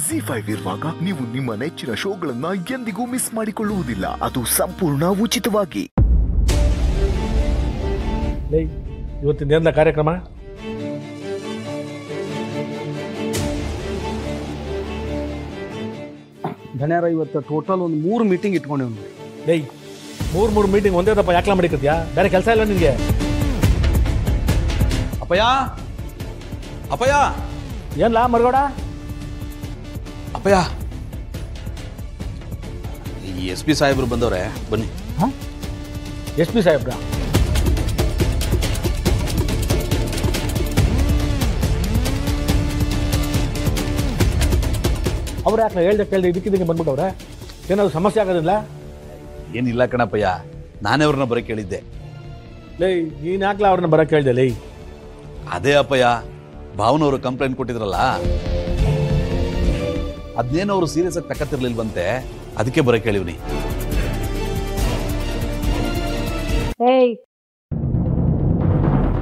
ZEE5 ಇರುವಾಗ ನೀವು ನಿಮ್ಮ ನೆಚ್ಚಿನ ಶೋಗಳನ್ನ ಎಂದಿಗೂ ಮಿಸ್ ಮಾಡಿಕೊಳ್ಳುವುದಿಲ್ಲ. ಅದು ಸಂಪೂರ್ಣ ಉಚಿತವಾಗಿ. ಇವತ್ತಿನ ಕಾರ್ಯಕ್ರಮ ಧನ್ಯಾರ ಇವತ್ತು ಟೋಟಲ್ ಒಂದು 3 ಮೀಟಿಂಗ್ ಇಟ್ಕೊಂಡೇವ್. ಮೂರು ಮೀಟಿಂಗ್ ಒಂದೇ ದಪ್ಪ ಯಾಕೆ ಮಾಡಿಕತ್ಯಾ? ಬೇರೆ ಕೆಲಸ ಇಲ್ಲ ನಿನಗೆ? ಅಪ್ಪಯ್ಯ ಅಪ್ಪಯ್ಯ ಏನ್ಲಾ ಮರಗೌಡ? ಅಪ್ಪಯ್ಯ ಈ SP ಸಾಹೇಬ್ರು ಬಂದವ್ರೆ, ಬನ್ನಿ. SP ಸಾಹೇಬ್ರ? ಅವ್ರು ಯಾಕೆ ಹೇಳ್ದೆ ಇದಕ್ಕಿದ್ದಕ್ಕೆ ಬಂದ್ಬಿಟ್ಟವ್ರೆ? ಏನಾದ್ರು ಸಮಸ್ಯೆ ಆಗೋದಿಲ್ಲ? ಏನಿಲ್ಲ ಕಣಪ್ಪಯ್ಯ, ನಾನೇ ಅವ್ರನ್ನ ಬರೋಕೆ ಕೇಳಿದ್ದೆ. ನೀನ್ ಯಾಕ್ಲ ಅವ್ರನ್ನ ಬರೋಕೆ ಕೇಳ್ದೆ? ಅದೇ ಅಪ್ಪಯ್ಯ, ಭಾವನವರು ಕಂಪ್ಲೇಂಟ್ ಕೊಟ್ಟಿದ್ರಲ್ಲ, ಅದ್ನೇನೋ ಅವರು ಸೀರಿಯಸ್ ಆಗಿ ತಕ್ಕತ್ತಿರ್ಲಿಲ್ವಂತೆ, ಅದಕ್ಕೆ ಬರೋಕೆ ಹೇಳಿವ್ನಿ.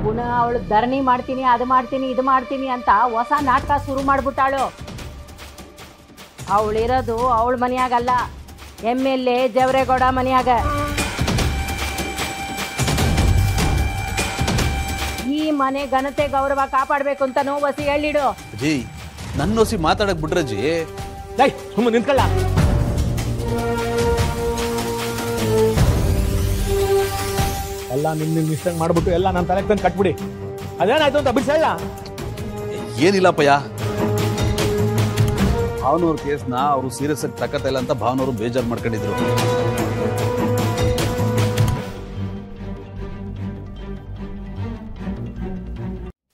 ಪುನಃ ಅವಳು ಧರಣಿ ಮಾಡ್ತೀನಿ, ಅದು ಮಾಡ್ತೀನಿ, ಇದು ಮಾಡ್ತೀನಿ ಅಂತ ಹೊಸ ನಾಟಕ ಶುರು ಮಾಡ್ಬಿಟ್ಟಾಳು. ಅವಳಿರೋದು ಅವಳ ಮನೆಯಾಗಲ್ಲ, MLA ಜವರೇಗೌಡ ಮನೆಯಾಗ. ಈ ಮನೆ ಘನತೆ ಗೌರವ ಕಾಪಾಡಬೇಕು ಅಂತ ವಸಿ ಹೇಳಿಡು. ಅಜ್ಜಿ, ನನ್ನ ಹೊಸಿ ಮಾತಾಡಕ್ ಬಿಡ್ರಜ್ಜಿ. ಸುಮ್ಮನೆ ನಿಂತ್ಕೊಳ್ಳ. ಎಲ್ಲ ನಿಮ್ ಮಿಸ್ಟೇಕ್ ಮಾಡ್ಬಿಟ್ಟು ಎಲ್ಲ ನನ್ನ ತಲೆಗೆ ತಂದು ಕಟ್ಬಿಡಿ. ಅದೇನಾಯ್ತು ಅಂತ ಬಿಡ್ಸಲ್ಲ. ಏನಿಲ್ಲಪ್ಪಯ್ಯ, ಭಾವನವ್ರ ಕೇಸ್ನ ಅವರು ಸೀರಿಯಸ್ ಆಗಿ ತಕ್ಕತ್ತ ಇಲ್ಲ ಅಂತ ಭಾವನವರು ಬೇಜಾರು ಮಾಡ್ಕೊಂಡಿದ್ರು.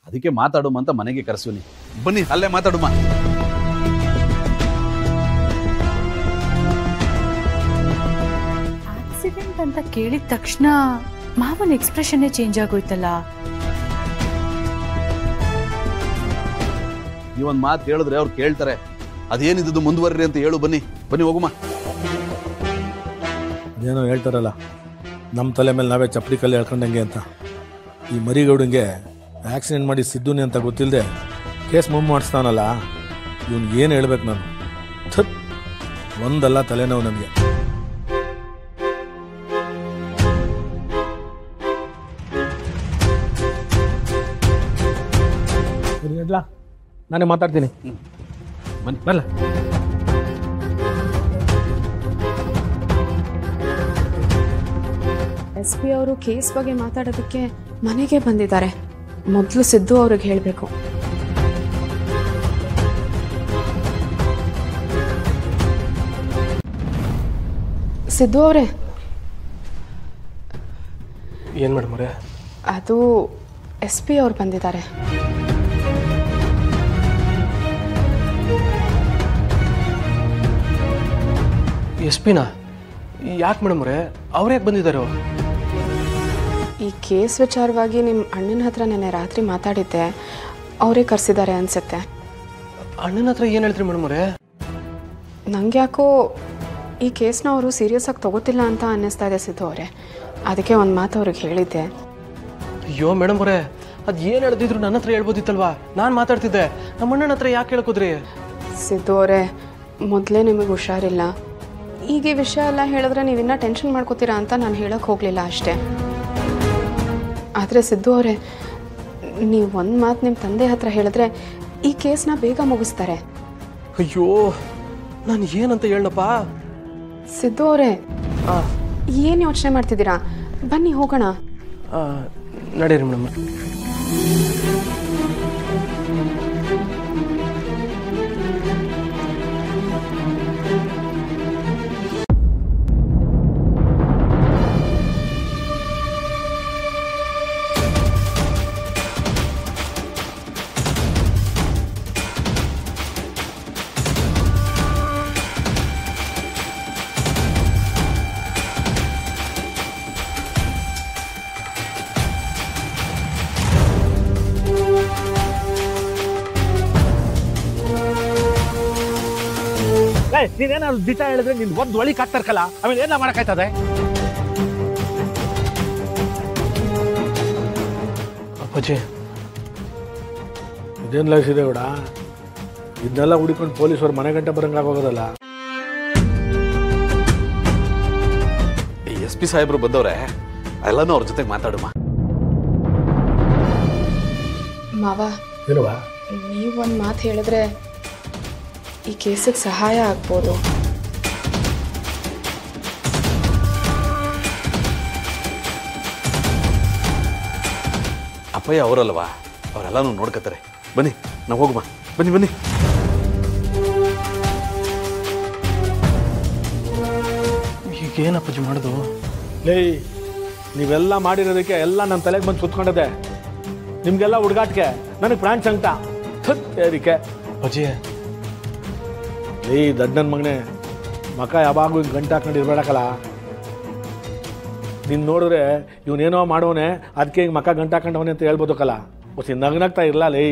ಅದಕ್ಕೆ ಮಾತಾಡುಮ ಅಂತ ಮನೆಗೆ ಕರೆಸುವನಿ. ಬನ್ನಿ ಅಲ್ಲೇ ಮಾತಾಡುಮ. ಆಕ್ಸಿಡೆಂಟ್ ಅಂತ ಕೇಳಿದ ತಕ್ಷಣ ಮಾವನ ಎಕ್ಸ್ಪ್ರೆಷನ್ ಚೇಂಜ್ ಆಗೋಯ್ತಲ್ಲ. ನೀವೊಂದ್ ಮಾತು ಹೇಳಿದ್ರೆ ಅವ್ರು ಕೇಳ್ತಾರೆ. ಅದೇನಿದ್ದು ಮುಂದುವರ್ರಿ ಅಂತ ಹೇಳು. ಬನ್ನಿ ಬನ್ನಿ ಹೋಗುಮ. ಅದೇನೋ ಹೇಳ್ತಾರಲ್ಲ, ನಮ್ಮ ತಲೆ ಮೇಲೆ ನಾವೇ ಚಪ್ಪಡಿ ಕಲ್ಲು ಹೇಳ್ಕೊಂಡಂಗೆ ಅಂತ. ಈ ಮರಿಗೌಡಂಗೆ ಆಕ್ಸಿಡೆಂಟ್ ಮಾಡಿ ಸಿದ್ದುನಿ ಅಂತ ಗೊತ್ತಿಲ್ಲದೆ ಕೇಸ್ ಮೂವ್ ಮಾಡಿಸ್ತಾನಲ್ಲ, ಇವನ್ಗೆ ಏನು ಹೇಳ್ಬೇಕು ನಾನು? ಒಂದಲ್ಲ ತಲೆನೋವು ನನಗೆ. ನಾನೇ ಮಾತಾಡ್ತೀನಿ. ಬನ್ನಿ ಬರಲ್ಲ. SP ಅವರು ಕೇಸ್ ಬಗ್ಗೆ ಮಾತಾಡೋದಕ್ಕೆ ಮನೆಗೆ ಬಂದಿದ್ದಾರೆ. ಮೊದಲು ಸಿದ್ದು ಅವ್ರಿಗೆ ಹೇಳಬೇಕು. ಸಿದ್ದು ಅವರೇ, ಏನು ಮೇಡಮ್ ಅವರೇ? ಅದು SP ಅವ್ರು ಬಂದಿದ್ದಾರೆ. SP ನಾ? ಯಾಕೆ ಮೇಡಮ್ ಅವರೇ? ಅವ್ರು ಯಾಕೆ ಬಂದಿದ್ದಾರೆ? ಈ ಕೇಸ್ ವಿಚಾರವಾಗಿ ನಿಮ್ಮ ಅಣ್ಣನ ಹತ್ರ ನೆನ್ನೆ ರಾತ್ರಿ ಮಾತಾಡಿದ್ದೆ, ಅವರೇ ಕರೆಸಿದ್ದಾರೆ ಅನ್ಸುತ್ತೆ. ಅಣ್ಣನ ಹತ್ರ ಏನು ಹೇಳ್ತೀರಿ ಮೇಡಮ್ ಅವರೇ? ನಂಗೆ ಯಾಕೋ ಈ ಕೇಸ್ನ ಅವರು ಸೀರಿಯಸ್ ಆಗಿ ತಗೋತಿಲ್ಲ ಅಂತ ಅನ್ನಿಸ್ತಾ ಇದೆ ಸಿದ್ದು ಅವರೇ. ಅದಕ್ಕೆ ಒಂದು ಮಾತು ಅವ್ರಿಗೆ ಹೇಳಿದ್ದೆ. ಅಯ್ಯೋ ಮೇಡಮ್ ಅವರೇ, ಅದು ಏನು ಹೇಳ್ತಿದ್ರು ನನ್ನ ಹತ್ರ ಹೇಳ್ಬೋದಿತ್ತಲ್ವಾ? ನಾನು ಮಾತಾಡ್ತಿದ್ದೆ. ನಮ್ಮ ಅಣ್ಣನ ಹತ್ರ ಯಾಕೆ ಹೇಳ್ಕೋದ್ರಿ? ಸಿದ್ದು ಅವರೇ, ಮೊದಲೇ ನಿಮಗೆ ಹುಷಾರಿಲ್ಲ. ಈಗ ಈ ವಿಷಯ ಎಲ್ಲ ಹೇಳಿದ್ರೆ ನೀವಿನ್ನ ಟೆನ್ಷನ್ ಮಾಡ್ಕೋತೀರಾ ಅಂತ ನಾನು ಹೇಳಕ್ಕೆ ಹೋಗಲಿಲ್ಲ ಅಷ್ಟೇ. ಆದರೆ ಸಿದ್ದು ಅವರೇ, ನೀವು ಒಂದು ಮಾತು ನಿಮ್ಮ ತಂದೆ ಹತ್ರ ಹೇಳಿದ್ರೆ ಈ ಕೇಸ್ನ ಬೇಗ ಮುಗಿಸ್ತಾರೆ. ಅಯ್ಯೋ, ನಾನು ಏನಂತ ಹೇಳಪ್ಪ? ಸಿದ್ದು ಅವರೇ, ಏನು ಯೋಚನೆ ಮಾಡ್ತಿದ್ದೀರಾ? ಬನ್ನಿ ಹೋಗೋಣ. ನಡೀರಿ ಮೇಡಮ್. ನೀನೇನಾದ್ರು ದಿಟ ಹೇಳಿದ್ರೆ ನೀನ್ ಒಂದು ಒಳಿ ಕಾಕ್ತಾರಕಲ್ಲ, ಆಮೇಲೆ ಏನ ಮಾಡಕ್ಕಾಯ್ತದೆ? ಅಪ್ಪಾಜಿ, ಇದೇನು ಲೈಸಿದೆ ಕೂಡ ಇದನ್ನೆಲ್ಲ ಹುಡುಕೊಂಡು ಪೊಲೀಸರು ಮನೆ ಗಂಟೆ ಬರಂಗಾಗೋದಲ್ಲ. SP ಸಾಹೇಬ್ರು ಬಂದವ್ರೆ, ಎಲ್ಲನೂ ಅವ್ರ ಜೊತೆಗೆ ಮಾತಾಡುವ. ಮಾವ, ಇಲ್ವಾ? ನೀವು ಒಂದು ಮಾತು ಹೇಳಿದ್ರೆ ಈ ಕೇಸಿಗೆ ಸಹಾಯ ಆಗ್ಬೋದು. ಅಪ್ಪಯ್ಯ ಅವರಲ್ವಾ, ಅವರೆಲ್ಲನೂ ನೋಡ್ಕತ್ತಾರೆ. ಬನ್ನಿ ನಾವು ಹೋಗುವ. ಬನ್ನಿ ಬನ್ನಿ. ಈಗೇನಪ್ಪಾಜಿ ಮಾಡೋದು? ಲೇ, ನೀವೆಲ್ಲ ಮಾಡಿರೋದಕ್ಕೆ ಎಲ್ಲ ನನ್ನ ತಲೆಗೆ ಬಂದು ಸುತ್ಕೊಂಡಿದೆ. ನಿಮಗೆಲ್ಲ ಹುಡುಗಾಟಿಗೆ ನನಗೆ ಪ್ರಾಣ ಸಂಕಟ ಅದಕ್ಕೆ. ಅಜ್ಜಿ, ಲೇ ದಡ್ಡನ ಮಗನೇ, ಮಕ ಯಾವಾಗೂ ಹಿಂಗೆ ಗಂಟು ಹಾಕೊಂಡು ಇರ್ಬೇಡಕ್ಕಲ್ಲ. ನೀನು ನೋಡಿದ್ರೆ ಇವನೇನೋ ಮಾಡೋನೆ, ಅದಕ್ಕೆ ಹಿಂಗೆ ಮಕ ಗಂಟು ಹಾಕೊಂಡವನೇ ಅಂತ ಹೇಳ್ಬೋದಕ್ಕಲ್ಲ. ಹೊಸಿ ನಗ್ನಾಗ್ತಾ ಇರಲ್ಲ ಲೇ.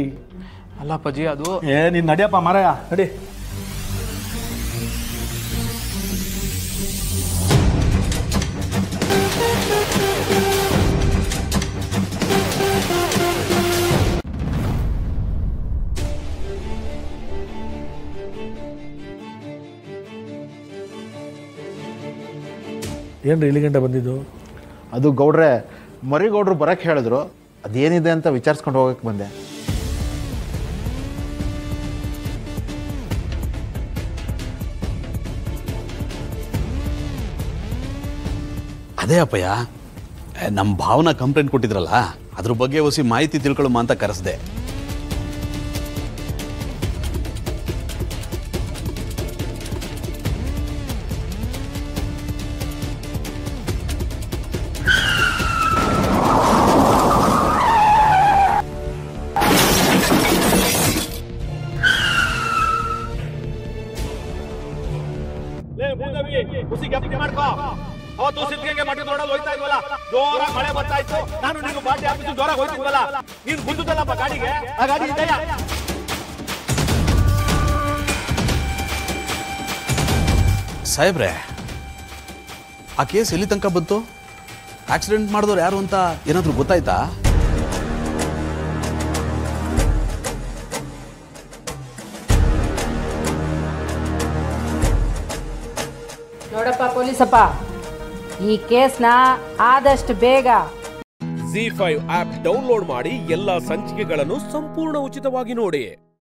ಅಲ್ಲ ಅಪ್ಪಾಜಿ, ಅದು ನೀನು ನಡಿಯಪ್ಪ ಮಾರಾಯ, ನಡಿ. ಏನು ಇಲ್ಲಿ ಗಂಟೆ ಬಂದಿದ್ದು? ಅದು ಗೌಡ್ರೆ, ಮರಿಗೌಡ್ರು ಬರೋಕ್ಕೆ ಹೇಳಿದ್ರು. ಅದೇನಿದೆ ಅಂತ ವಿಚಾರಿಸ್ಕೊಂಡು ಹೋಗಕ್ಕೆ ಬಂದೆ. ಅದೇ ಅಪ್ಪಯ್ಯ, ನಮ್ಮ ಭಾವನ ಕಂಪ್ಲೇಂಟ್ ಕೊಟ್ಟಿದ್ರಲ್ಲ, ಅದ್ರ ಬಗ್ಗೆ ಹೊಸಿ ಮಾಹಿತಿ ತಿಳ್ಕೊಳ್ಳುವ ಅಂತ ಕರೆಸ್ದೆ. ಅವತ್ತು ಸಿದ್ಧಗಂಗೆ ಮಠದ ರೋಡಲ್ಲಿ ಹೋಯ್ತಾ ಇದ್ವಲ್ಲ, ಜೋರಾಗಿ ಮಳೆ ಬರ್ತಾ ಇತ್ತು. ನಾನು ನಿನ್ನ ಪಾರ್ಟಿ ಆಫೀಸ್ ಜೋರಾಗಿ ಹೋಯ್ತಿದ್ವಲ್ಲ, ನೀನು ಗುದ್ದುತ್ತಲ್ಲಪ್ಪ ಗಾಡಿಗೆ. ಆ ಗಾಡಿ ಇದೆಯಾ? ಸಾಹೇಬ್ರೆ, ಆ ಕೇಸ್ ಎಲ್ಲಿ ತನಕ ಬಂತು? ಆಕ್ಸಿಡೆಂಟ್ ಮಾಡಿದವ್ರು ಯಾರು ಅಂತ ಏನಾದರೂ ಗೊತ್ತಾಯ್ತಾ? ನೋಡಪ್ಪ ಪೊಲೀಸಪ್ಪ, ಈ ಕೇಸ್ನ ಆದಷ್ಟು ಬೇಗ ZEE5 ಆಪ್ ಡೌನ್ಲೋಡ್ ಮಾಡಿ ಎಲ್ಲಾ ಸಂಚಿಕೆಗಳನ್ನು ಸಂಪೂರ್ಣ ಉಚಿತವಾಗಿ ನೋಡಿ.